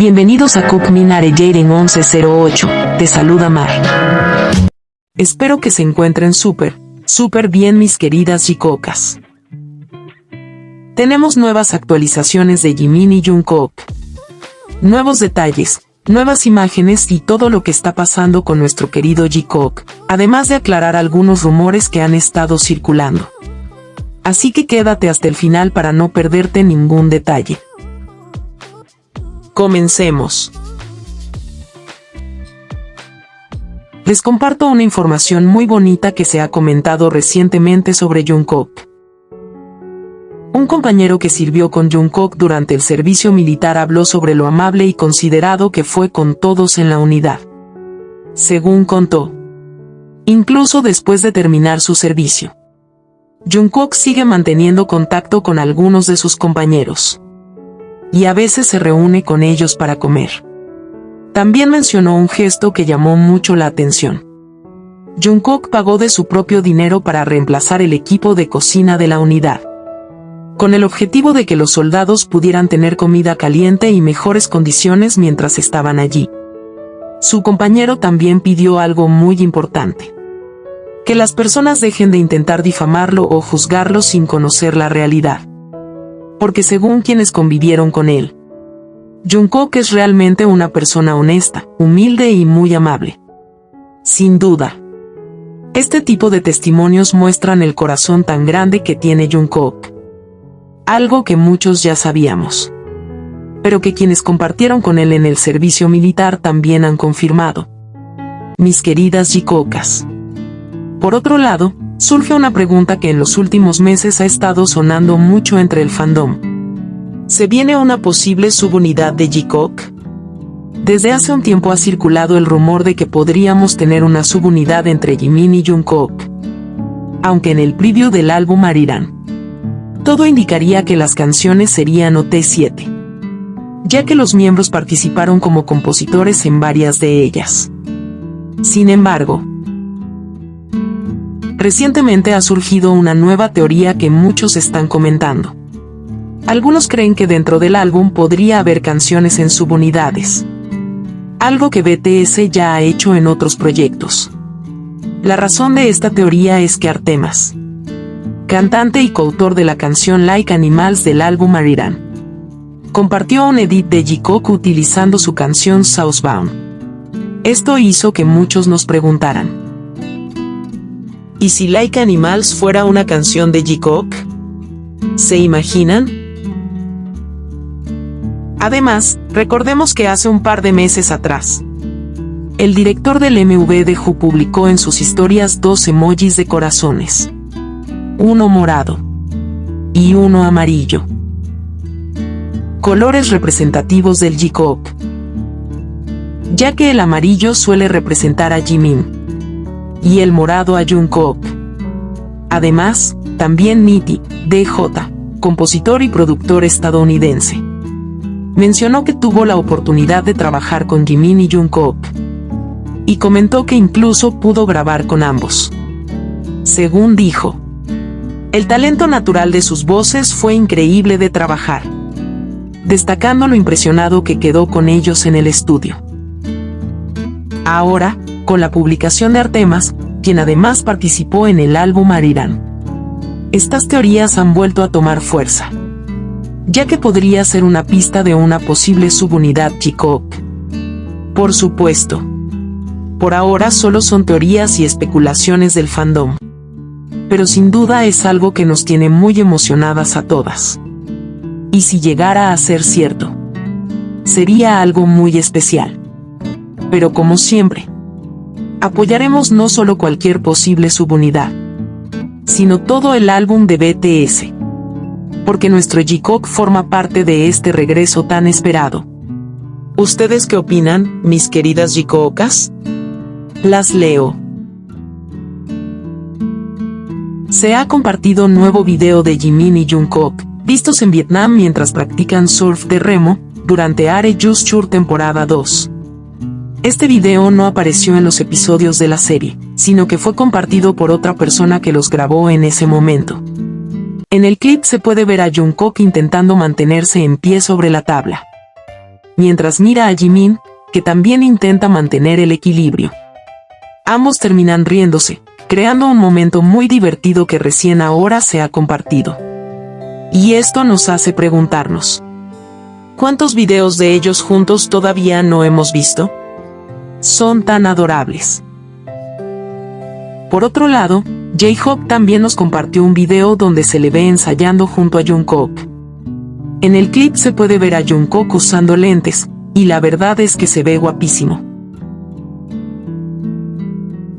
Bienvenidos a Cook Minare Jaden 1108, te saluda Mar. Espero que se encuentren súper bien mis queridas Jikokkas. Tenemos nuevas actualizaciones de Jimin y Jungkook. Nuevos detalles, nuevas imágenes y todo lo que está pasando con nuestro querido Jikook, además de aclarar algunos rumores que han estado circulando. Así que quédate hasta el final para no perderte ningún detalle. Comencemos. Les comparto una información muy bonita que se ha comentado recientemente sobre Jungkook. Un compañero que sirvió con Jungkook durante el servicio militar habló sobre lo amable y considerado que fue con todos en la unidad. Según contó, incluso después de terminar su servicio, Jungkook sigue manteniendo contacto con algunos de sus compañeros y a veces se reúne con ellos para comer. También mencionó un gesto que llamó mucho la atención. Jungkook pagó de su propio dinero para reemplazar el equipo de cocina de la unidad, con el objetivo de que los soldados pudieran tener comida caliente y mejores condiciones mientras estaban allí. Su compañero también pidió algo muy importante: que las personas dejen de intentar difamarlo o juzgarlo sin conocer la realidad. Porque según quienes convivieron con él, Jungkook es realmente una persona honesta, humilde y muy amable. Sin duda, este tipo de testimonios muestran el corazón tan grande que tiene Jungkook. Algo que muchos ya sabíamos, pero que quienes compartieron con él en el servicio militar también han confirmado. Mis queridas Jikokkas. Por otro lado, surge una pregunta que en los últimos meses ha estado sonando mucho entre el fandom. ¿Se viene una posible subunidad de Jikook? Desde hace un tiempo ha circulado el rumor de que podríamos tener una subunidad entre Jimin y Jungkook. Aunque en el preview del álbum Arirang, todo indicaría que las canciones serían OT7, ya que los miembros participaron como compositores en varias de ellas. Sin embargo, recientemente ha surgido una nueva teoría que muchos están comentando. Algunos creen que dentro del álbum podría haber canciones en subunidades, algo que BTS ya ha hecho en otros proyectos. La razón de esta teoría es que Artemas, cantante y coautor de la canción Like Animals del álbum Arirang, compartió un edit de Jikook utilizando su canción Southbound. Esto hizo que muchos nos preguntaran: ¿y si Like Animals fuera una canción de Jikook? ¿Se imaginan? Además, recordemos que hace un par de meses atrás, el director del MV de Who publicó en sus historias dos emojis de corazones, uno morado y uno amarillo, colores representativos del Jikook, ya que el amarillo suele representar a Jimin y el morado a Jungkook. Además, también Nitti, DJ, compositor y productor estadounidense, mencionó que tuvo la oportunidad de trabajar con Jimin y Jungkook, y comentó que incluso pudo grabar con ambos. Según dijo, el talento natural de sus voces fue increíble de trabajar, destacando lo impresionado que quedó con ellos en el estudio. Ahora, con la publicación de Artemas, quien además participó en el álbum Arirang, estas teorías han vuelto a tomar fuerza, ya que podría ser una pista de una posible subunidad Jikook. Por supuesto, por ahora solo son teorías y especulaciones del fandom, pero sin duda es algo que nos tiene muy emocionadas a todas. Y si llegara a ser cierto, sería algo muy especial. Pero como siempre, apoyaremos no solo cualquier posible subunidad, sino todo el álbum de BTS, porque nuestro Jikook forma parte de este regreso tan esperado. ¿Ustedes qué opinan, mis queridas Jikokkas? Las leo. Se ha compartido un nuevo video de Jimin y Jungkook, vistos en Vietnam mientras practican surf de remo, durante Are Just Sure temporada 2. Este video no apareció en los episodios de la serie, sino que fue compartido por otra persona que los grabó en ese momento. En el clip se puede ver a Jungkook intentando mantenerse en pie sobre la tabla. mientras mira a Jimin, que también intenta mantener el equilibrio. Ambos terminan riéndose, creando un momento muy divertido que recién ahora se ha compartido. Y esto nos hace preguntarnos: ¿cuántos videos de ellos juntos todavía no hemos visto? Son tan adorables. Por otro lado, J-Hope también nos compartió un video donde se le ve ensayando junto a Jungkook. En el clip se puede ver a Jungkook usando lentes, y la verdad es que se ve guapísimo.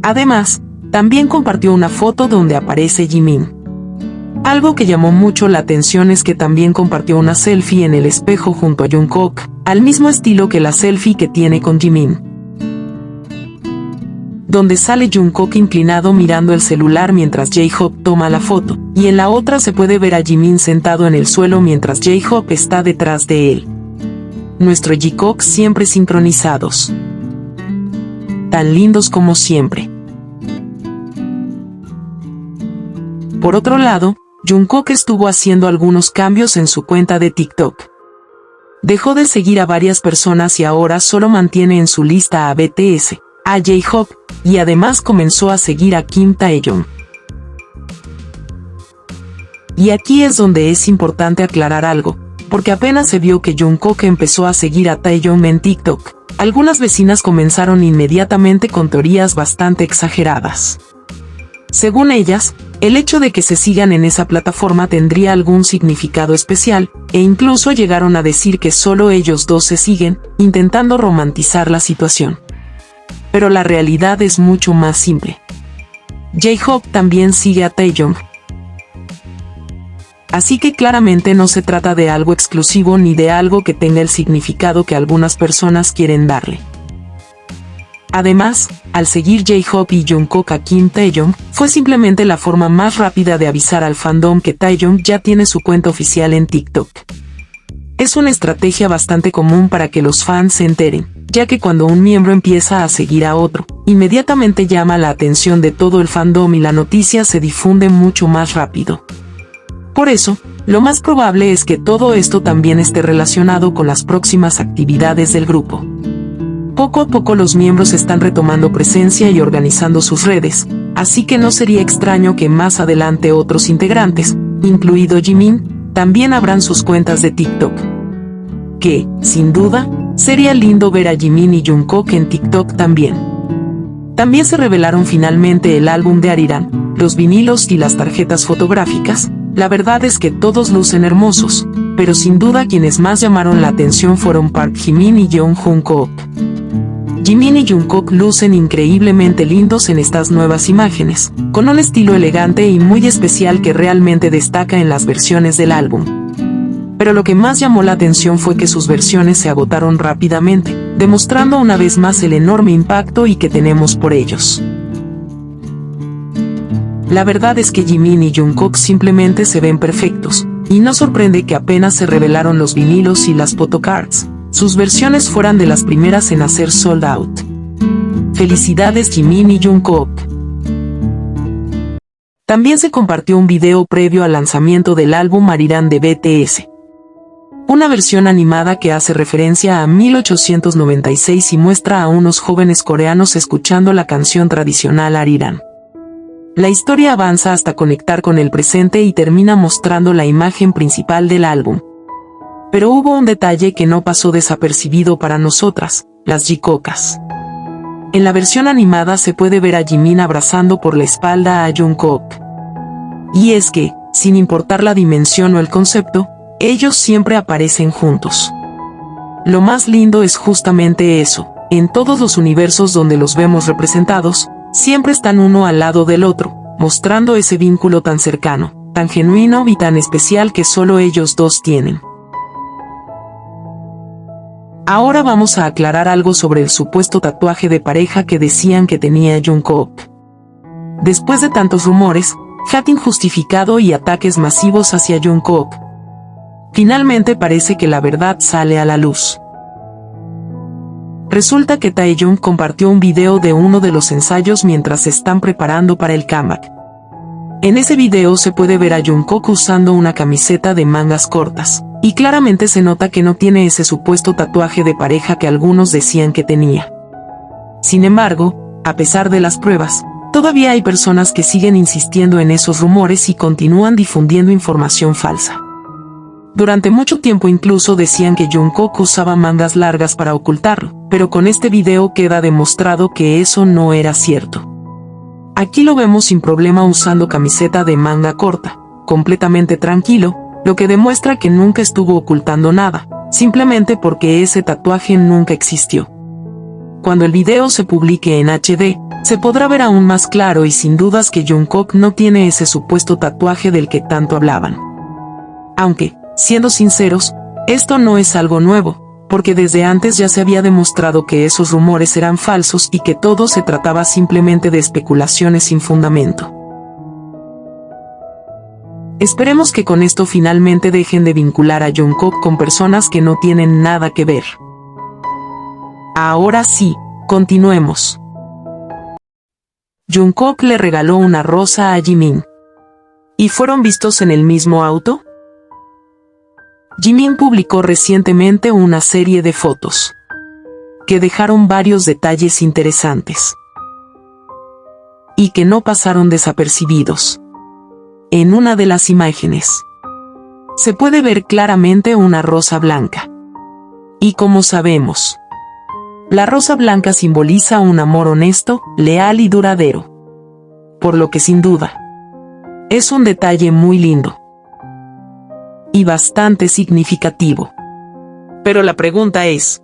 Además, también compartió una foto donde aparece Jimin. Algo que llamó mucho la atención es que también compartió una selfie en el espejo junto a Jungkook, al mismo estilo que la selfie que tiene con Jimin, donde sale Jungkook inclinado mirando el celular mientras J-Hope toma la foto, y en la otra se puede ver a Jimin sentado en el suelo mientras J-Hope está detrás de él. Nuestro Jikook siempre sincronizados. Tan lindos como siempre. Por otro lado, Jungkook estuvo haciendo algunos cambios en su cuenta de TikTok. Dejó de seguir a varias personas y ahora solo mantiene en su lista a BTS, a J-Hope, y además comenzó a seguir a Kim Taeyong. Y aquí es donde es importante aclarar algo, porque apenas se vio que Jungkook empezó a seguir a Taeyong en TikTok, algunas vecinas comenzaron inmediatamente con teorías bastante exageradas. Según ellas, el hecho de que se sigan en esa plataforma tendría algún significado especial, e incluso llegaron a decir que solo ellos dos se siguen, intentando romantizar la situación. Pero la realidad es mucho más simple. J-Hope también sigue a Taeyong. Así que claramente no se trata de algo exclusivo ni de algo que tenga el significado que algunas personas quieren darle. Además, al seguir J-Hope y Jungkook a Kim Taeyong, fue simplemente la forma más rápida de avisar al fandom que Taeyong ya tiene su cuenta oficial en TikTok. Es una estrategia bastante común para que los fans se enteren, ya que cuando un miembro empieza a seguir a otro, inmediatamente llama la atención de todo el fandom y la noticia se difunde mucho más rápido. Por eso, lo más probable es que todo esto también esté relacionado con las próximas actividades del grupo. Poco a poco los miembros están retomando presencia y organizando sus redes, así que no sería extraño que más adelante otros integrantes, incluido Jimin, también abran sus cuentas de TikTok. Que, sin duda, sería lindo ver a Jimin y Jungkook en TikTok también. También se revelaron finalmente el álbum de Arirang, los vinilos y las tarjetas fotográficas. La verdad es que todos lucen hermosos, pero sin duda quienes más llamaron la atención fueron Park Jimin y Jung Jungkook. Jimin y Jungkook lucen increíblemente lindos en estas nuevas imágenes, con un estilo elegante y muy especial que realmente destaca en las versiones del álbum. Pero lo que más llamó la atención fue que sus versiones se agotaron rápidamente, demostrando una vez más el enorme impacto y que tenemos por ellos. La verdad es que Jimin y Jungkook simplemente se ven perfectos, y no sorprende que apenas se revelaron los vinilos y las photocards, sus versiones fueran de las primeras en hacer sold out. Felicidades Jimin y Jungkook. También se compartió un video previo al lanzamiento del álbum Arirang de BTS. Una versión animada que hace referencia a 1896 y muestra a unos jóvenes coreanos escuchando la canción tradicional Arirang. La historia avanza hasta conectar con el presente y termina mostrando la imagen principal del álbum. Pero hubo un detalle que no pasó desapercibido para nosotras, las Jikookas. En la versión animada se puede ver a Jimin abrazando por la espalda a Jungkook. Y es que, sin importar la dimensión o el concepto, ellos siempre aparecen juntos. Lo más lindo es justamente eso, en todos los universos donde los vemos representados, siempre están uno al lado del otro, mostrando ese vínculo tan cercano, tan genuino y tan especial que solo ellos dos tienen. Ahora vamos a aclarar algo sobre el supuesto tatuaje de pareja que decían que tenía Jungkook. Después de tantos rumores, hate injustificado y ataques masivos hacia Jungkook, finalmente parece que la verdad sale a la luz. Resulta que Taeyong compartió un video de uno de los ensayos mientras se están preparando para el comeback. En ese video se puede ver a Jungkook usando una camiseta de mangas cortas, Y claramente se nota que no tiene ese supuesto tatuaje de pareja que algunos decían que tenía. Sin embargo, a pesar de las pruebas, todavía hay personas que siguen insistiendo en esos rumores y continúan difundiendo información falsa. Durante mucho tiempo incluso decían que Jungkook usaba mangas largas para ocultarlo, pero con este video queda demostrado que eso no era cierto. Aquí lo vemos sin problema usando camiseta de manga corta, completamente tranquilo, lo que demuestra que nunca estuvo ocultando nada, simplemente porque ese tatuaje nunca existió. Cuando el video se publique en HD, se podrá ver aún más claro y sin dudas que Jungkook no tiene ese supuesto tatuaje del que tanto hablaban. Aunque, siendo sinceros, esto no es algo nuevo, porque desde antes ya se había demostrado que esos rumores eran falsos y que todo se trataba simplemente de especulaciones sin fundamento. Esperemos que con esto finalmente dejen de vincular a Jungkook con personas que no tienen nada que ver. Ahora sí, continuemos. Jungkook le regaló una rosa a Jimin. ¿Y fueron vistos en el mismo auto? Jimin publicó recientemente una serie de fotos que dejaron varios detalles interesantes y que no pasaron desapercibidos. En una de las imágenes se puede ver claramente una rosa blanca. Y como sabemos, la rosa blanca simboliza un amor honesto, leal y duradero. Por lo que sin duda, es un detalle muy lindo y bastante significativo. Pero la pregunta es,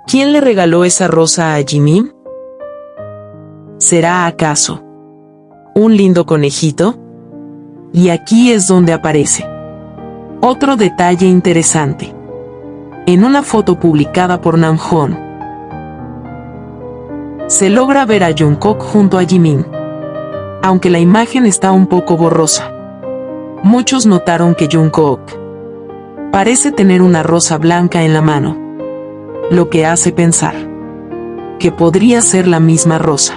¿quién le regaló esa rosa a Jimin? ¿Será acaso un lindo conejito? Y aquí es donde aparece otro detalle interesante. En una foto publicada por Namjoon, se logra ver a Jungkook junto a Jimin. Aunque la imagen está un poco borrosa, muchos notaron que Jungkook parece tener una rosa blanca en la mano, lo que hace pensar que podría ser la misma rosa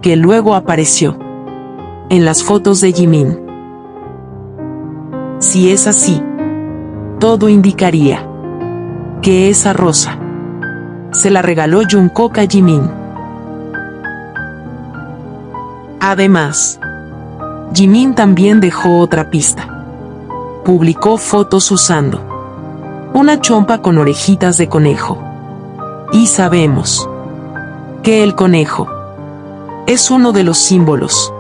que luego apareció en las fotos de Jimin. Si es así, todo indicaría que esa rosa se la regaló Jungkook a Jimin. Además, Jimin también dejó otra pista. Publicó fotos usando una chompa con orejitas de conejo. Y sabemos que el conejo es uno de los símbolos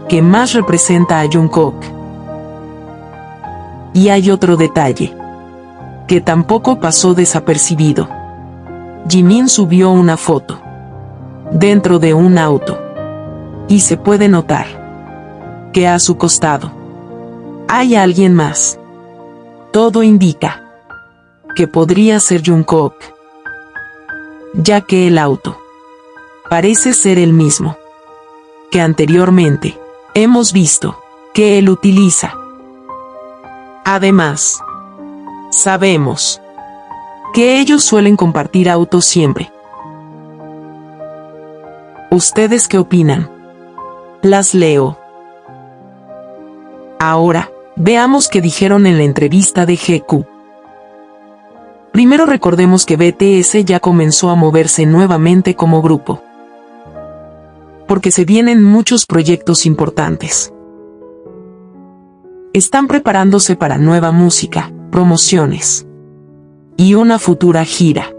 que más representa a Jungkook. Y hay otro detalle que tampoco pasó desapercibido. Jimin subió una foto dentro de un auto y se puede notar que a su costado hay alguien más. Todo indica que podría ser Jungkook, ya que el auto parece ser el mismo que anteriormente hemos visto que él utiliza. Además, sabemos que ellos suelen compartir autos siempre. ¿Ustedes qué opinan? Las leo. Ahora, veamos qué dijeron en la entrevista de GQ. Primero recordemos que BTS ya comenzó a moverse nuevamente como grupo, porque se vienen muchos proyectos importantes. Están preparándose para nueva música, promociones y una futura gira.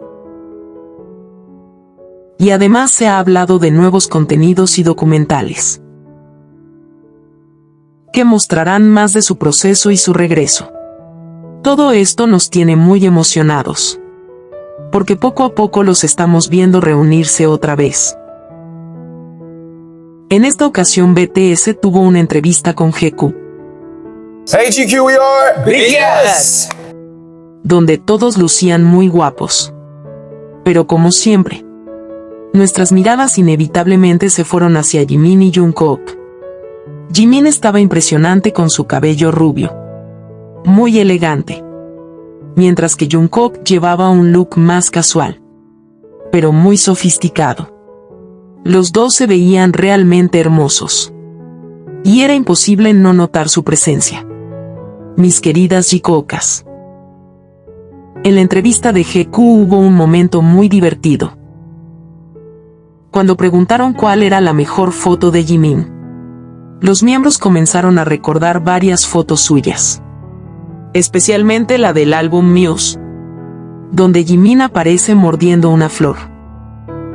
Y además se ha hablado de nuevos contenidos y documentales que mostrarán más de su proceso y su regreso. Todo esto nos tiene muy emocionados, porque poco a poco los estamos viendo reunirse otra vez. En esta ocasión BTS tuvo una entrevista con GQ. Hey GQ, we are BTS. Donde todos lucían muy guapos. Pero como siempre, nuestras miradas inevitablemente se fueron hacia Jimin y Jungkook. Jimin estaba impresionante con su cabello rubio, muy elegante, mientras que Jungkook llevaba un look más casual, pero muy sofisticado. Los dos se veían realmente hermosos, y era imposible no notar su presencia. mis queridas Jikocas. En la entrevista de GQ hubo un momento muy divertido. Cuando preguntaron cuál era la mejor foto de Jimin, los miembros comenzaron a recordar varias fotos suyas, especialmente la del álbum Muse, donde Jimin aparece mordiendo una flor,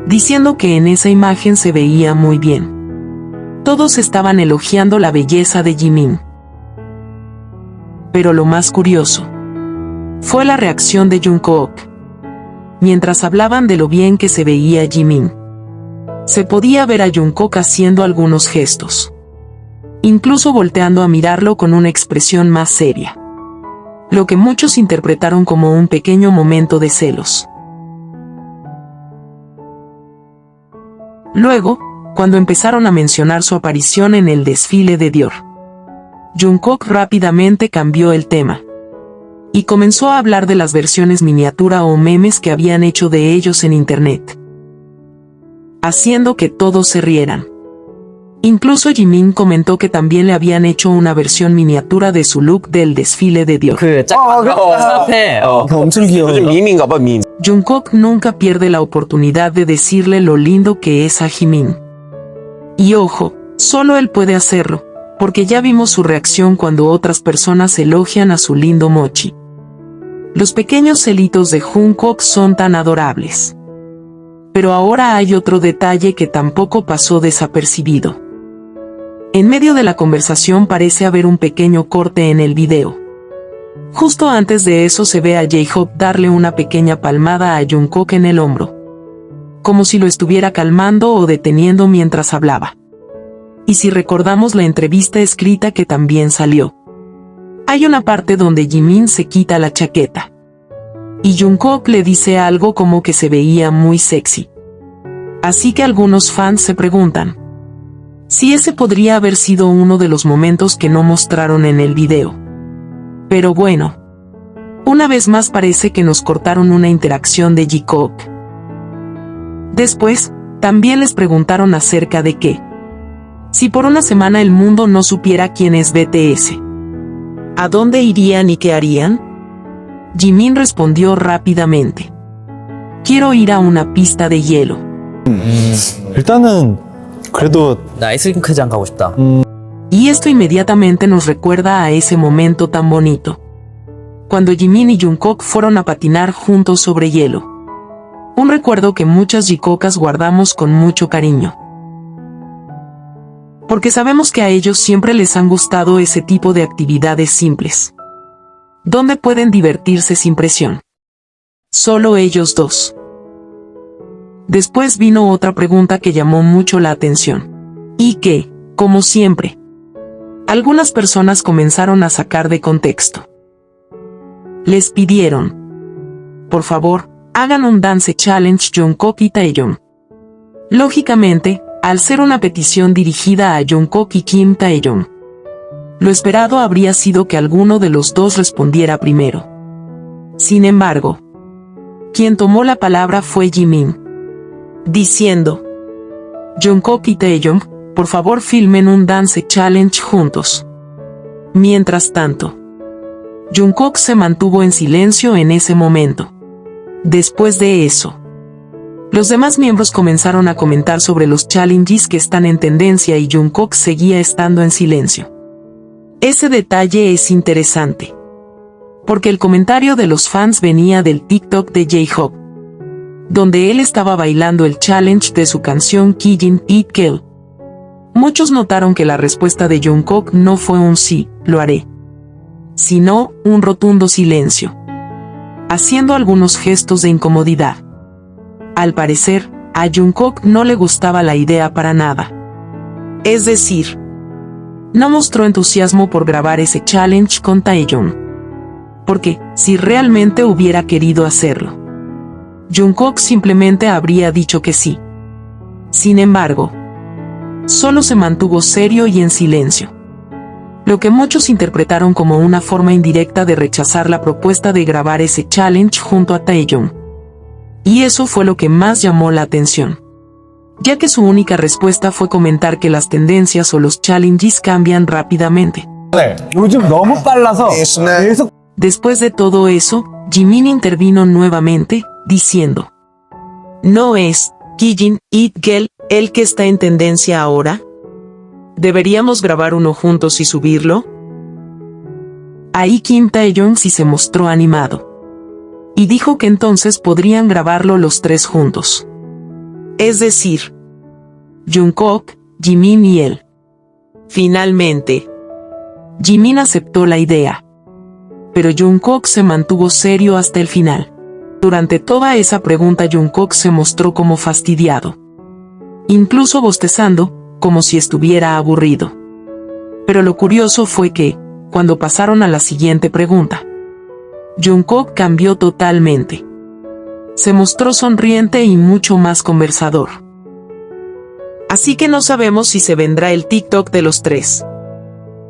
diciendo que en esa imagen se veía muy bien. Todos estaban elogiando la belleza de Jimin. Pero lo más curioso fue la reacción de Jungkook. Mientras hablaban de lo bien que se veía Jimin, se podía ver a Jungkook haciendo algunos gestos, incluso volteando a mirarlo con una expresión más seria, lo que muchos interpretaron como un pequeño momento de celos. Luego, cuando empezaron a mencionar su aparición en el desfile de Dior, Jungkook rápidamente cambió el tema y comenzó a hablar de las versiones miniatura o memes que habían hecho de ellos en internet, haciendo que todos se rieran. Incluso Jimin comentó que también le habían hecho una versión miniatura de su look del desfile de Dior. 엄청 귀여워. 밈인가 봐, 밈. Jungkook nunca pierde la oportunidad de decirle lo lindo que es a Jimin. Y ojo, solo él puede hacerlo, porque ya vimos su reacción cuando otras personas elogian a su lindo mochi. Los pequeños celitos de Jungkook son tan adorables. Pero ahora hay otro detalle que tampoco pasó desapercibido. En medio de la conversación parece haber un pequeño corte en el video. Justo antes de eso se ve a J-Hope darle una pequeña palmada a Jungkook en el hombro, como si lo estuviera calmando o deteniendo mientras hablaba. Y si recordamos la entrevista escrita que también salió, hay una parte donde Jimin se quita la chaqueta y Jungkook le dice algo como que se veía muy sexy. Así que algunos fans se preguntan si ese podría haber sido uno de los momentos que no mostraron en el video. Pero bueno, una vez más parece que nos cortaron una interacción de Jikook. Después, también les preguntaron acerca de que si por una semana el mundo no supiera quién es BTS, ¿a dónde irían y qué harían? Jimin respondió rápidamente: quiero ir a una pista de hielo. 일단은 그래도 나 아이스링크장 가고 싶다. Y esto inmediatamente nos recuerda a ese momento tan bonito, cuando Jimin y Jungkook fueron a patinar juntos sobre hielo. Un recuerdo que muchas Jikocas guardamos con mucho cariño, porque sabemos que a ellos siempre les han gustado ese tipo de actividades simples, donde pueden divertirse sin presión. Solo ellos dos. Después vino otra pregunta que llamó mucho la atención, y que, como siempre, algunas personas comenzaron a sacar de contexto. Les pidieron: por favor, hagan un dance challenge Jungkook y Taeyeon. Lógicamente, al ser una petición dirigida a Jungkook y Kim Taeyeon, lo esperado habría sido que alguno de los dos respondiera primero. Sin embargo, quien tomó la palabra fue Jimin, diciendo: Jungkook y Taeyeon, por favor filmen un dance challenge juntos. Mientras tanto, Jungkook se mantuvo en silencio en ese momento. Después de eso, los demás miembros comenzaron a comentar sobre los challenges que están en tendencia y Jungkook seguía estando en silencio. Ese detalle es interesante, porque el comentario de los fans venía del TikTok de J-Hope, donde él estaba bailando el challenge de su canción Kijin Eat Kill. Muchos notaron que la respuesta de Jungkook no fue un sí, lo haré, sino un rotundo silencio, haciendo algunos gestos de incomodidad. Al parecer, a Jungkook no le gustaba la idea para nada. Es decir, no mostró entusiasmo por grabar ese challenge con Taeyeon, porque, si realmente hubiera querido hacerlo, Jungkook simplemente habría dicho que sí. Sin embargo, solo se mantuvo serio y en silencio, lo que muchos interpretaron como una forma indirecta de rechazar la propuesta de grabar ese challenge junto a Taeyeon. Y eso fue lo que más llamó la atención, ya que su única respuesta fue comentar que las tendencias o los challenges cambian rápidamente, 요즘 너무 빨라서 계속 Después de todo eso, Jimin intervino nuevamente, diciendo: ¿No es Kijin It-gel el que está en tendencia ahora? ¿Deberíamos grabar uno juntos y subirlo? Ahí Kim Taeyong sí se mostró animado. Y dijo que entonces podrían grabarlo los tres juntos. Es decir, Jungkook, Jimin y él. Finalmente, Jimin aceptó la idea. Pero Jungkook se mantuvo serio hasta el final. Durante toda esa pregunta Jungkook se mostró como fastidiado. Incluso bostezando, como si estuviera aburrido. Pero lo curioso fue que, cuando pasaron a la siguiente pregunta, Jungkook cambió totalmente. Se mostró sonriente y mucho más conversador. Así que no sabemos si se vendrá el TikTok de los tres.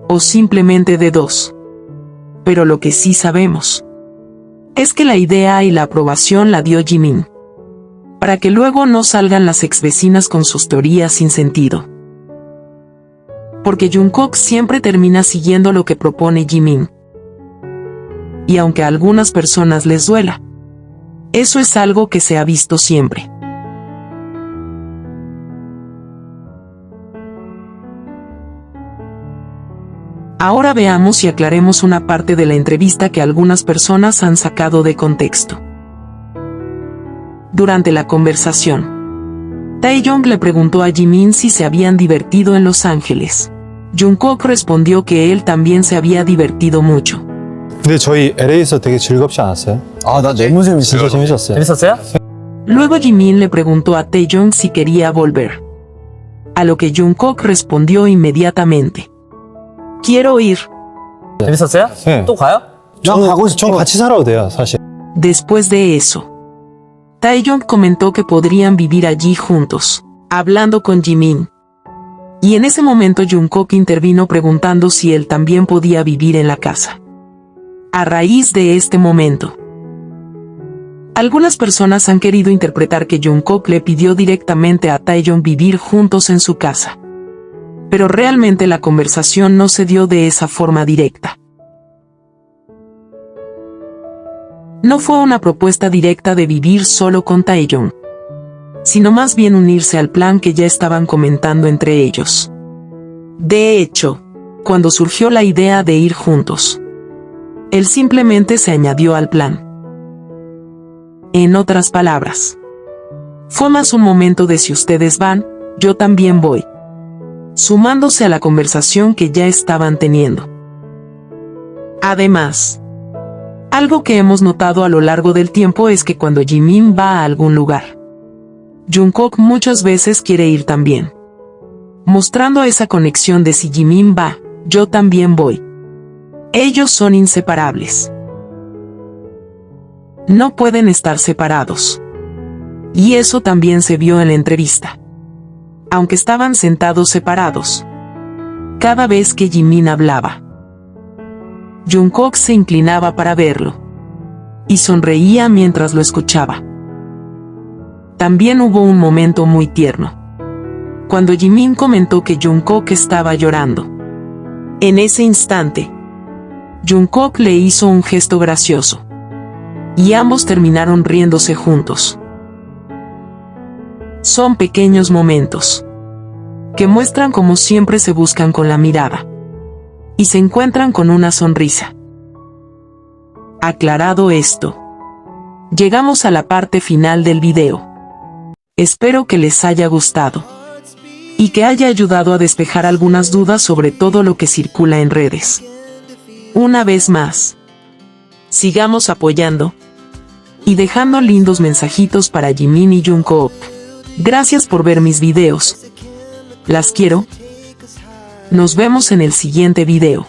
O simplemente de dos. Pero lo que sí sabemos es que la idea y la aprobación la dio Jimin. Para que luego no salgan las exvecinas con sus teorías sin sentido. Porque Jungkook siempre termina siguiendo lo que propone Jimin. Y aunque a algunas personas les duela, eso es algo que se ha visto siempre. Ahora veamos y aclaremos una parte de la entrevista que algunas personas han sacado de contexto. Durante la conversación, Taeyong le preguntó a Jimin si se habían divertido en Los Ángeles. Jungkook respondió que él también se había divertido mucho. 근데 저희 LA에서 되게 즐겁지 않았어요? 나 너무 진짜 재밌었어요. 재밌었어요? Luego Jimin le preguntó a Taeyong si quería volver. A lo que Jungkook respondió inmediatamente: Quiero ir. 재밌었어요? 네. 또 가요? 전 같이 살아도 돼요, 사실. Después de eso, Taeyong comentó que podrían vivir allí juntos, hablando con Jimin. Y en ese momento Jungkook intervino preguntando si él también podía vivir en la casa. A raíz de este momento, algunas personas han querido interpretar que Jungkook le pidió directamente a Taeyong vivir juntos en su casa. Pero realmente la conversación no se dio de esa forma directa. No fue una propuesta directa de vivir solo con Taeyong, sino más bien unirse al plan que ya estaban comentando entre ellos. De hecho, cuando surgió la idea de ir juntos, él simplemente se añadió al plan. En otras palabras, fue más un momento de si ustedes van, yo también voy, sumándose a la conversación que ya estaban teniendo. Además, algo que hemos notado a lo largo del tiempo es que cuando Jimin va a algún lugar, Jungkook muchas veces quiere ir también, mostrando esa conexión de si Jimin va, yo también voy. Ellos son inseparables. No pueden estar separados. Y eso también se vio en la entrevista. Aunque estaban sentados separados, cada vez que Jimin hablaba, Jungkook se inclinaba para verlo y sonreía mientras lo escuchaba. También hubo un momento muy tierno, cuando Jimin comentó que Jungkook estaba llorando. En ese instante, Jungkook le hizo un gesto gracioso, y ambos terminaron riéndose juntos. Son pequeños momentos que muestran cómo siempre se buscan con la mirada y se encuentran con una sonrisa. Aclarado esto, llegamos a la parte final del video. Espero que les haya gustado y que haya ayudado a despejar algunas dudas sobre todo lo que circula en redes. Una vez más, sigamos apoyando y dejando lindos mensajitos para Jimin y Jungkook. Gracias por ver mis videos. Las quiero. Nos vemos en el siguiente video.